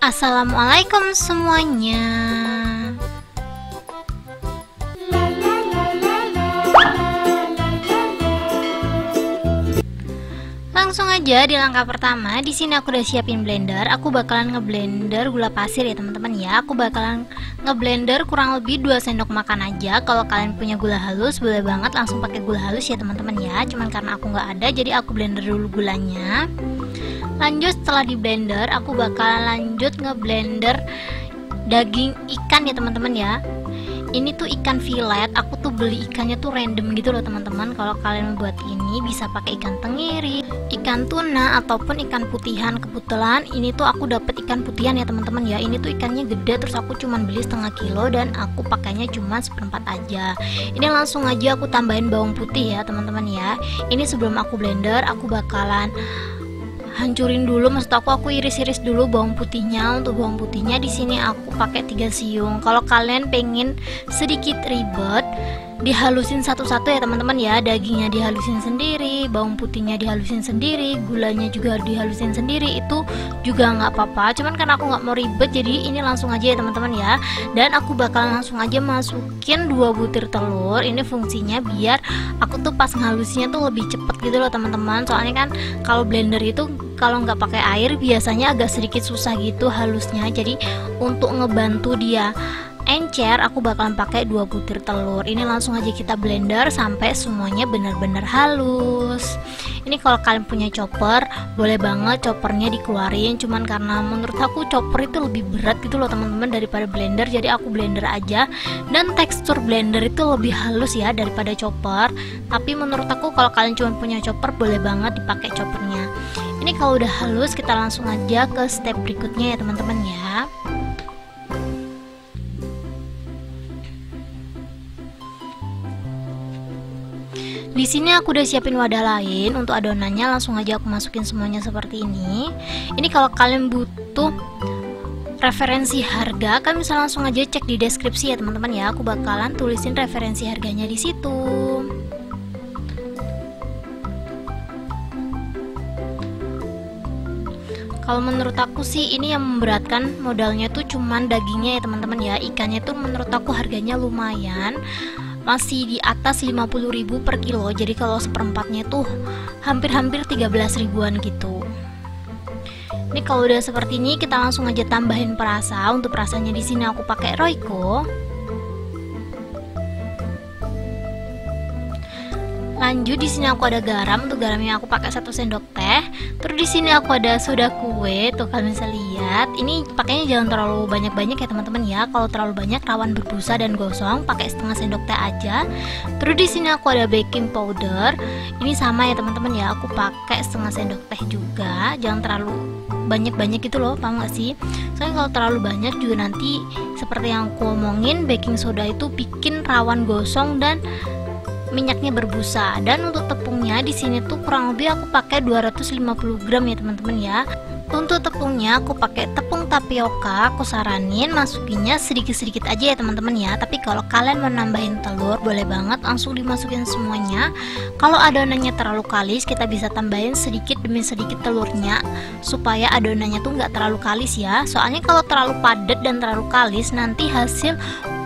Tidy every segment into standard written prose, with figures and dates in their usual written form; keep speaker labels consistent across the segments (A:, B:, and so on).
A: Assalamualaikum semuanya. Langsung aja di langkah pertama. Di sini aku udah siapin blender. Aku bakalan ngeblender gula pasir ya teman-teman ya. Aku bakalan ngeblender kurang lebih 2 sendok makan aja. Kalau kalian punya gula halus boleh banget langsung pakai gula halus ya teman-teman ya. Cuman karena aku nggak ada, jadi aku blender dulu gulanya. Lanjut setelah di blender, aku bakalan lanjut ngeblender daging ikan ya teman-teman ya. Ini tuh ikan filet, aku tuh beli ikannya tuh random gitu loh teman-teman. Kalau kalian membuat ini bisa pakai ikan tenggiri, ikan tuna, ataupun ikan putihan. Kebetulan ini tuh aku dapet ikan putihan ya teman-teman ya. Ini tuh ikannya gede, terus aku cuman beli setengah kilo dan aku pakainya cuma seperempat aja. Ini langsung aja aku tambahin bawang putih ya teman-teman ya. Ini sebelum aku blender, aku bakalan hancurin dulu, maksud aku iris-iris dulu bawang putihnya. Untuk bawang putihnya di sini aku pakai 3 siung. Kalau kalian pengen sedikit ribet, dihalusin satu-satu ya teman-teman ya. Dagingnya dihalusin sendiri, bawang putihnya dihalusin sendiri, gulanya juga dihalusin sendiri, itu juga nggak apa-apa. Cuman karena aku nggak mau ribet, jadi ini langsung aja ya teman-teman ya. Dan aku bakal langsung aja masukin 2 butir telur. Ini fungsinya biar aku tuh pas ngalusinnya tuh lebih cepet gitu loh teman-teman. Soalnya kan kalau blender itu kalau nggak pakai air biasanya agak sedikit susah gitu halusnya. Jadi untuk ngebantu dia encer, aku bakalan pakai 2 butir telur. Ini langsung aja kita blender sampai semuanya benar-benar halus. Ini kalau kalian punya chopper, boleh banget choppernya dikeluarin. Cuman karena menurut aku chopper itu lebih berat gitu loh teman-teman daripada blender, jadi aku blender aja. Dan tekstur blender itu lebih halus ya daripada chopper. Tapi menurut aku kalau kalian cuma punya chopper, boleh banget dipakai choppernya. Ini kalau udah halus, kita langsung aja ke step berikutnya ya teman-teman ya. Di sini aku udah siapin wadah lain untuk adonannya. Langsung aja aku masukin semuanya seperti ini. Ini kalau kalian butuh referensi harga, kan bisa langsung aja cek di deskripsi ya teman-teman ya. Aku bakalan tulisin referensi harganya di situ. Kalau menurut aku sih ini yang memberatkan modalnya tuh cuman dagingnya ya teman-teman ya. Ikannya tuh menurut aku harganya lumayan, masih di atas 50.000 per kilo. Jadi kalau seperempatnya tuh hampir-hampir 13 ribuan gitu. Ini kalau udah seperti ini, kita langsung aja tambahin perasa. Untuk perasanya di sini aku pakai Royco. Lanjut di sini aku ada garam. Untuk garamnya aku pakai 1 sendok teh. Terus di sini aku ada soda kue. Tuh kalian bisa lihat. Ini pakainya jangan terlalu banyak-banyak ya teman-teman ya. Kalau terlalu banyak rawan berbusa dan gosong. Pakai setengah sendok teh aja. Terus di sini aku ada baking powder. Ini sama ya teman-teman ya. Aku pakai setengah sendok teh juga. Jangan terlalu banyak-banyak gitu loh, paham gak sih? Soalnya kalau terlalu banyak juga nanti seperti yang aku omongin, baking soda itu bikin rawan gosong dan minyaknya berbusa. Dan untuk tepungnya di sini tuh kurang lebih aku pakai 250 gram ya teman-teman ya. Untuk tepungnya aku pakai tepung tapioka. Aku saranin masukinnya sedikit-sedikit aja ya teman-teman ya. Tapi kalau kalian mau nambahin telur, boleh banget langsung dimasukin semuanya. Kalau adonannya terlalu kalis, kita bisa tambahin sedikit demi sedikit telurnya supaya adonannya tuh nggak terlalu kalis ya. Soalnya kalau terlalu padat dan terlalu kalis, nanti hasil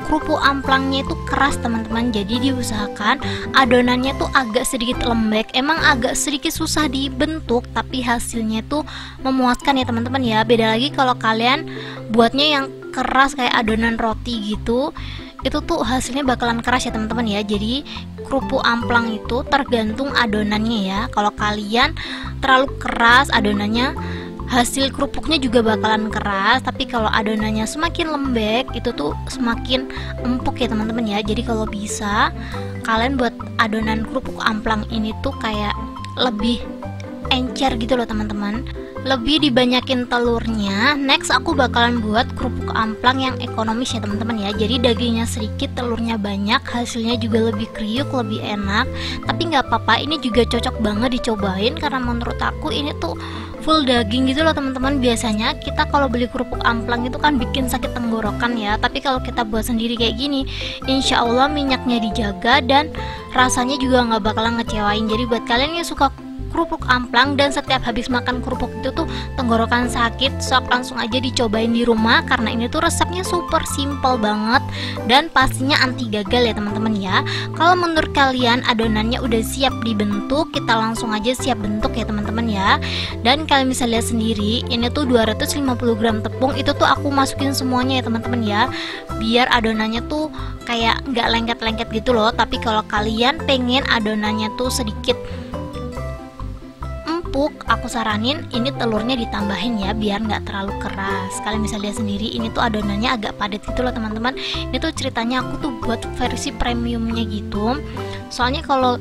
A: kerupuk amplangnya itu keras teman-teman. Jadi diusahakan adonannya tuh agak sedikit lembek. Emang agak sedikit susah dibentuk, tapi hasilnya tuh memuaskan ya teman-teman ya. Beda lagi kalau kalian buatnya yang keras kayak adonan roti gitu, itu tuh hasilnya bakalan keras ya teman-teman ya. Jadi kerupuk amplang itu tergantung adonannya ya. Kalau kalian terlalu keras adonannya, hasil kerupuknya juga bakalan keras. Tapi kalau adonannya semakin lembek, itu tuh semakin empuk ya teman-teman ya. Jadi kalau bisa kalian buat adonan kerupuk amplang ini tuh kayak lebih encer gitu loh teman-teman, lebih dibanyakin telurnya. Next aku bakalan buat kerupuk amplang yang ekonomis ya teman-teman ya. Jadi dagingnya sedikit, telurnya banyak, hasilnya juga lebih kriuk, lebih enak. Tapi nggak apa-apa, ini juga cocok banget dicobain karena menurut aku ini tuh full daging gitu loh teman-teman. Biasanya kita kalau beli kerupuk amplang itu kan bikin sakit tenggorokan ya. Tapi kalau kita buat sendiri kayak gini, insya Allah minyaknya dijaga dan rasanya juga nggak bakalan ngecewain. Jadi buat kalian yang suka kerupuk amplang, dan setiap habis makan kerupuk itu tuh tenggorokan sakit. Sok langsung aja dicobain di rumah karena ini tuh resepnya super simple banget dan pastinya anti gagal ya teman-teman ya. Kalau menurut kalian adonannya udah siap dibentuk, kita langsung aja siap bentuk ya teman-teman ya. Dan kalian bisa lihat sendiri, ini tuh 250 gram tepung, itu tuh aku masukin semuanya ya teman-teman ya, biar adonannya tuh kayak nggak lengket-lengket gitu loh. Tapi kalau kalian pengen adonannya tuh sedikit empuk, aku saranin ini telurnya ditambahin ya, biar nggak terlalu keras. Kalian bisa lihat sendiri, ini tuh adonannya agak padat gitu loh teman-teman. Ini tuh ceritanya aku tuh buat versi premiumnya gitu, soalnya kalau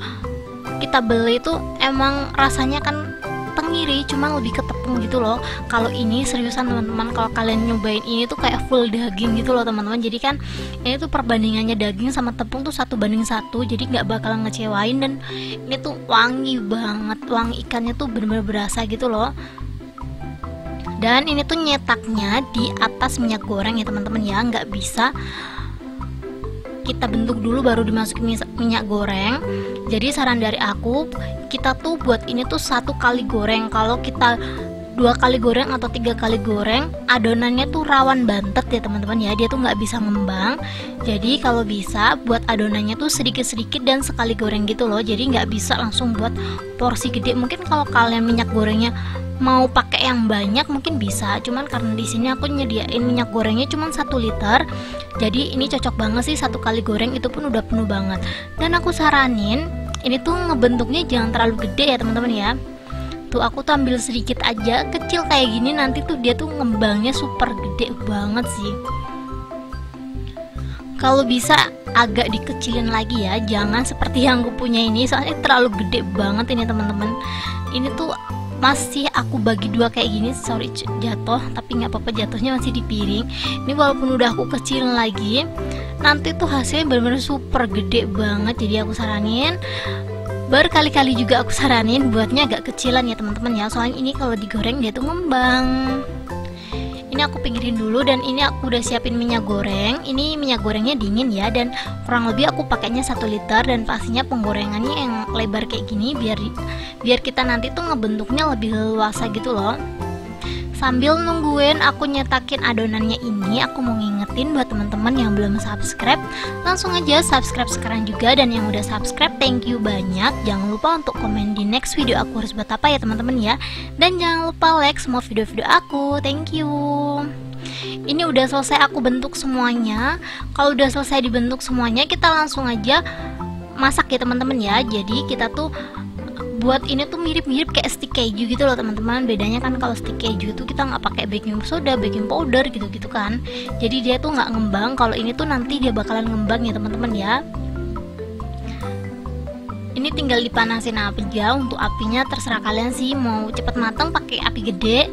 A: kita beli tuh emang rasanya kan tenggiri, cuma lebih ke tepung gitu loh. Kalau ini seriusan teman-teman, kalau kalian nyobain ini tuh kayak full daging gitu loh teman-teman. Jadi kan ini tuh perbandingannya daging sama tepung tuh 1:1, jadi nggak bakal ngecewain. Dan ini tuh wangi banget, wangi ikannya tuh bener-bener berasa gitu loh. Dan ini tuh nyetaknya di atas minyak goreng ya teman-teman ya, nggak bisa kita bentuk dulu baru dimasukin minyak goreng. Jadi saran dari aku, kita tuh buat ini tuh 1 kali goreng. Kalau kita 2 kali goreng atau 3 kali goreng, adonannya tuh rawan bantet ya teman-teman ya, dia tuh nggak bisa ngembang. Jadi kalau bisa buat adonannya tuh sedikit-sedikit dan sekali goreng gitu loh, jadi nggak bisa langsung buat porsi gede. Mungkin kalau kalian minyak gorengnya mau pakai yang banyak mungkin bisa, cuman karena di sini aku nyediain minyak gorengnya cuma 1 liter, jadi ini cocok banget sih 1 kali goreng itu pun udah penuh banget. Dan aku saranin ini tuh ngebentuknya jangan terlalu gede ya teman-teman ya. Tuh aku tuh ambil sedikit aja, kecil kayak gini, nanti tuh dia tuh ngembangnya super gede banget sih. Kalau bisa agak dikecilin lagi ya, jangan seperti yang aku punya ini, soalnya terlalu gede banget ini teman-teman. Ini tuh masih aku bagi 2 kayak gini, sorry jatuh, tapi nggak apa-apa, jatuhnya masih di piring. Ini walaupun udah aku kecilin lagi, nanti tuh hasilnya bener-bener super gede banget. Jadi aku saranin, berkali-kali juga aku saranin buatnya agak kecilan ya teman-teman ya, soalnya ini kalau digoreng dia tuh ngembang. Ini aku pinggirin dulu, dan ini aku udah siapin minyak goreng. Ini minyak gorengnya dingin ya, dan kurang lebih aku pakainya 1 liter, dan pastinya penggorengannya yang lebar kayak gini biar kita nanti tuh ngebentuknya lebih leluasa gitu loh. Sambil nungguin aku nyetakin adonannya ini, aku mau ngingetin buat teman-teman yang belum subscribe, langsung aja subscribe sekarang juga. Dan yang udah subscribe, thank you banyak. Jangan lupa untuk komen di next video aku harus buat apa ya teman-teman ya. Dan jangan lupa like semua video-video aku, thank you. Ini udah selesai aku bentuk semuanya. Kalau udah selesai dibentuk semuanya, kita langsung aja masak ya teman-teman ya. Jadi kita tuh buat ini tuh mirip-mirip kayak stick keju gitu loh teman-teman. Bedanya kan kalau stick keju itu kita nggak pakai baking soda, baking powder gitu-gitu kan, jadi dia tuh nggak ngembang. Kalau ini tuh nanti dia bakalan ngembang ya teman-teman ya. Ini tinggal dipanasin aja, untuk apinya terserah kalian sih, mau cepet matang pakai api gede,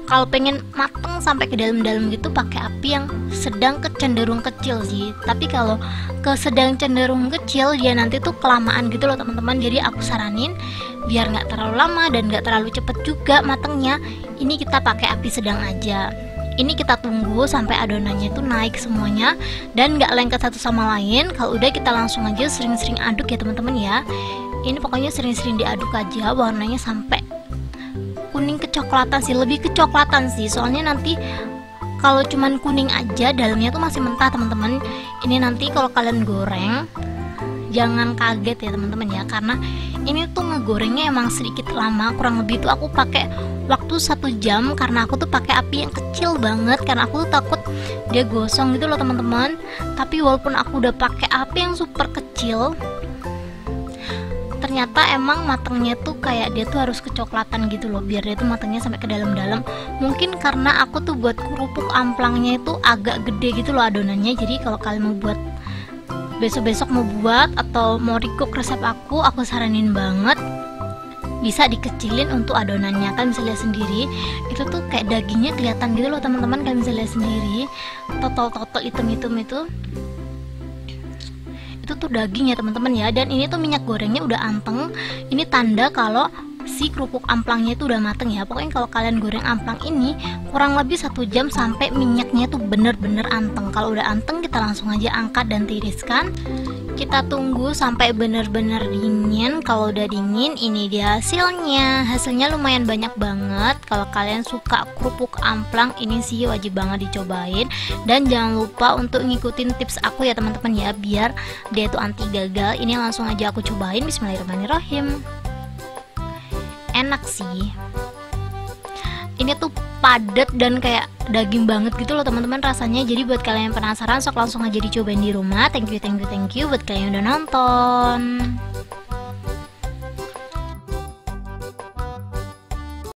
A: kalau pengen mateng sampai ke dalam-dalam gitu pakai api yang sedang ke cenderung kecil sih. Tapi kalau ke sedang cenderung kecil dia nanti tuh kelamaan gitu loh teman-teman. Jadi aku saranin biar nggak terlalu lama dan nggak terlalu cepet juga matengnya, ini kita pakai api sedang aja. Ini kita tunggu sampai adonannya itu naik semuanya dan nggak lengket satu sama lain. Kalau udah kita langsung aja sering-sering aduk ya teman-teman ya. Ini pokoknya sering-sering diaduk aja, warnanya sampai kuning kecoklatan sih, lebih kecoklatan sih, soalnya nanti kalau cuman kuning aja dalamnya tuh masih mentah teman-teman. Ini nanti kalau kalian goreng jangan kaget ya teman-teman ya, karena ini tuh ngegorengnya emang sedikit lama, kurang lebih tuh aku pakai waktu 1 jam karena aku tuh pakai api yang kecil banget, karena aku tuh takut dia gosong gitu loh teman-teman. Tapi walaupun aku udah pakai api yang super kecil, ternyata emang matangnya tuh kayak dia tuh harus kecoklatan gitu loh, biar dia tuh matangnya sampai ke dalam-dalam. Mungkin karena aku tuh buat kerupuk amplangnya itu agak gede gitu loh adonannya. Jadi kalau kalian mau buat besok-besok mau buat atau mau recook resep aku saranin banget bisa dikecilin untuk adonannya. Kalian bisa lihat sendiri, itu tuh kayak dagingnya kelihatan gitu loh teman-teman. Kalian bisa lihat sendiri, totol-totol hitam-hitam itu tuh daging ya teman-teman ya. Dan ini tuh minyak gorengnya udah anteng. Ini tanda kalau si kerupuk amplangnya itu udah mateng ya. Pokoknya kalau kalian goreng amplang ini kurang lebih 1 jam sampai minyaknya tuh bener-bener anteng. Kalau udah anteng kita langsung aja angkat dan tiriskan. Kita tunggu sampai bener-bener dingin. Kalau udah dingin, ini dia hasilnya. Hasilnya lumayan banyak banget. Kalau kalian suka kerupuk amplang, ini sih wajib banget dicobain. Dan jangan lupa untuk ngikutin tips aku ya teman-teman ya, biar dia tuh anti gagal. Ini langsung aja aku cobain. Bismillahirrahmanirrahim. Enak sih. Ini tuh padat dan kayak daging banget gitu loh teman-teman rasanya. Jadi buat kalian yang penasaran, sok langsung aja dicobain di rumah. Thank you buat kalian yang udah nonton.